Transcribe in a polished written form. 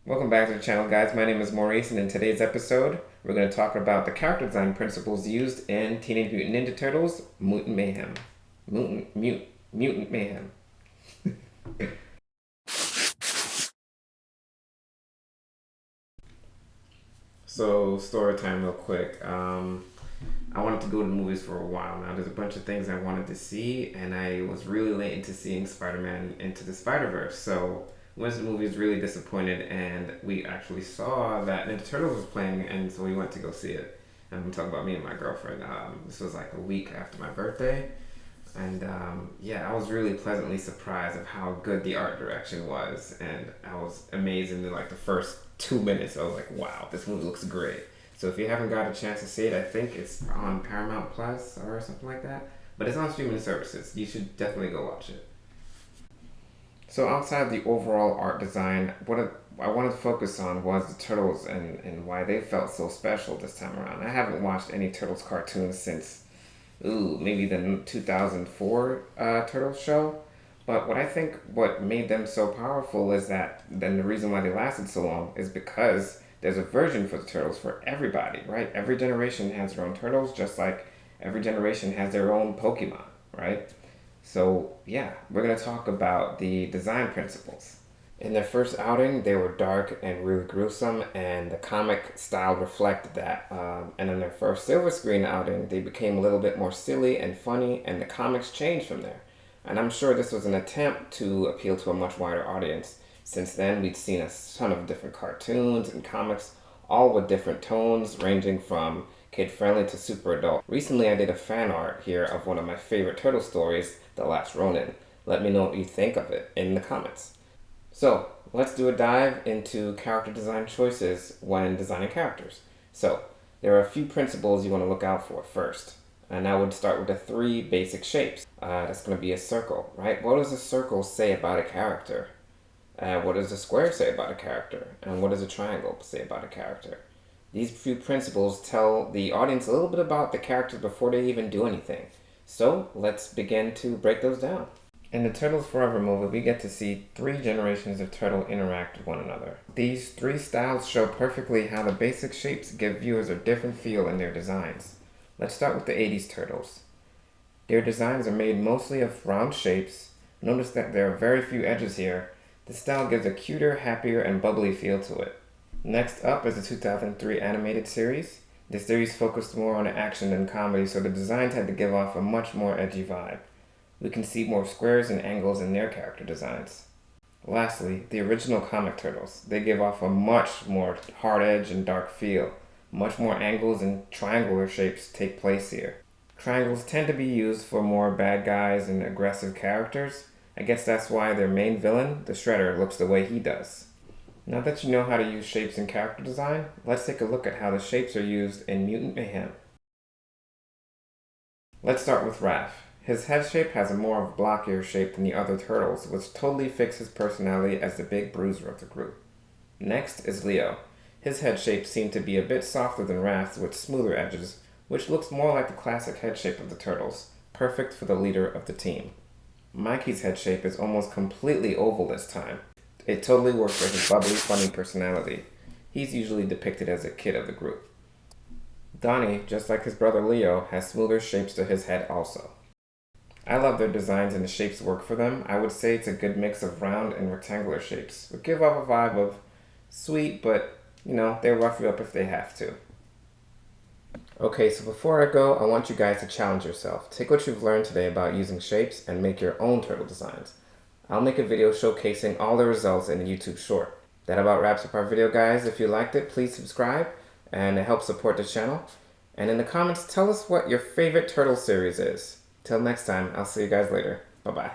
Welcome back to the channel, guys. My name is Maurice, and in today's episode, we're going to talk about the character design principles used in Teenage Mutant Ninja Turtles Mutant Mayhem. Mutant Mayhem. So, story time real quick. I wanted to go to the movies for a while now. There's a bunch of things I wanted to see, and I was really late into seeing Spider-Man Into the Spider-Verse. So, went to the movies really disappointed, and we actually saw that Ninja Turtles was playing, and so we went to go see it. And I'm talking about me and my girlfriend. This was like a week after my birthday, and yeah, I was really pleasantly surprised of how good the art direction was, and I was amazed in like the first 2 minutes. I was like, wow, this movie looks great. So if you haven't got a chance to see it, I think it's on Paramount Plus or something like that. But it's on streaming services. You should definitely go watch it. So outside of the overall art design, I wanted to focus on was the Turtles and why they felt so special this time around. I haven't watched any Turtles cartoons since, maybe the 2004 Turtles show. But what made them so powerful is that then the reason why they lasted so long is because there's a version for the Turtles for everybody, right? Every generation has their own Turtles, just like every generation has their own Pokemon, right? So yeah, we're going to talk about the design principles. In their first outing, they were dark and really gruesome, and the comic style reflected that. And in their first silver screen outing, they became a little bit more silly and funny, and the comics changed from there. And I'm sure this was an attempt to appeal to a much wider audience. Since then, we'd seen a ton of different cartoons and comics, all with different tones, ranging from kid-friendly to super adult. Recently, I did a fan art here of one of my favorite turtle stories, The Last Ronin. Let me know what you think of it in the comments. So, let's do a dive into character design choices when designing characters. So, there are a few principles you want to look out for first. And I would start with the three basic shapes. That's going to be a circle, right? What does a circle say about a character? What does a square say about a character? And what does a triangle say about a character? These few principles tell the audience a little bit about the characters before they even do anything. So let's begin to break those down. In the Turtles Forever movie, we get to see three generations of turtle interact with one another. These three styles show perfectly how the basic shapes give viewers a different feel in their designs. Let's start with the 80s turtles. Their designs are made mostly of round shapes. Notice that there are very few edges here. The style gives a cuter, happier, and bubbly feel to it. Next up is the 2003 animated series. The series focused more on action than comedy, so the designs had to give off a much more edgy vibe. We can see more squares and angles in their character designs. Lastly, the original comic turtles. They give off a much more hard edge and dark feel. Much more angles and triangular shapes take place here. Triangles tend to be used for more bad guys and aggressive characters. I guess that's why their main villain, the Shredder, looks the way he does. Now that you know how to use shapes in character design, let's take a look at how the shapes are used in Mutant Mayhem. Let's start with Raph. His head shape has a more blockier shape than the other turtles, which totally fits his personality as the big bruiser of the group. Next is Leo. His head shape seemed to be a bit softer than Raph's with smoother edges, which looks more like the classic head shape of the turtles, perfect for the leader of the team. Mikey's head shape is almost completely oval this time. It totally works for his bubbly, funny personality. He's usually depicted as a kid of the group. Donnie, just like his brother Leo, has smoother shapes to his head also. I love their designs and the shapes work for them. I would say it's a good mix of round and rectangular shapes. Would give off a vibe of sweet, but they'll rough you up if they have to. Okay, so before I go, I want you guys to challenge yourself. Take what you've learned today about using shapes and make your own turtle designs. I'll make a video showcasing all the results in a YouTube short. That about wraps up our video, guys. If you liked it, please subscribe, and it helps support the channel. And in the comments, tell us what your favorite turtle series is. Till next time, I'll see you guys later. Bye-bye.